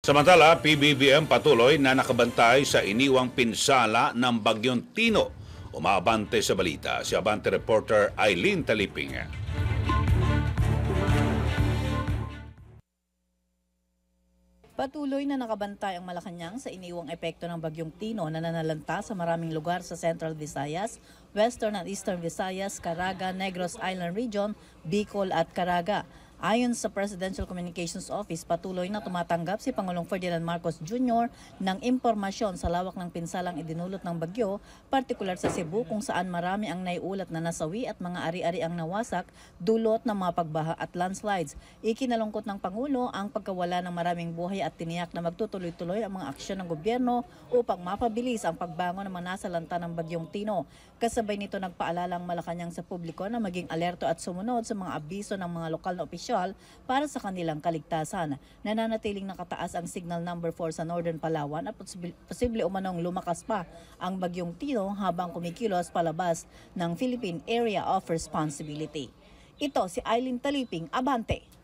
Samantala, PBBM patuloy na nakabantay sa iniwang pinsala ng Bagyong Tino. Umaabante sa balita si Abante reporter Eileen Taliping. Patuloy na nakabantay ang Malacanang sa iniwang epekto ng Bagyong Tino na nanalanta sa maraming lugar sa Central Visayas, Western and Eastern Visayas, Caraga, Negros Island Region, Bicol at Caraga. Ayon sa Presidential Communications Office, patuloy na tumatanggap si Pangulong Ferdinand Marcos Jr. ng impormasyon sa lawak ng pinsalang idinulot ng bagyo, partikular sa Cebu kung saan marami ang naiulat na nasawi at mga ari-ari ang nawasak dulot ng mga pagbaha at landslides. Ikinalungkot ng Pangulo ang pagkawala ng maraming buhay at tiniyak na magtutuloy-tuloy ang mga aksyon ng gobyerno upang mapabilis ang pagbangon ng mga nasalanta ng Bagyong Tino. Kasabay nito nagpaalala ang Malacanang sa publiko na maging alerto at sumunod sa mga abiso ng mga lokal na opisyal para sa kanilang kaligtasan. Nananatiling nakataas ang signal number 4 sa Northern Palawan at posible umanong lumakas pa ang Bagyong Tino habang kumikilos palabas ng Philippine Area of Responsibility. Ito si Eileen Taliping, Abante.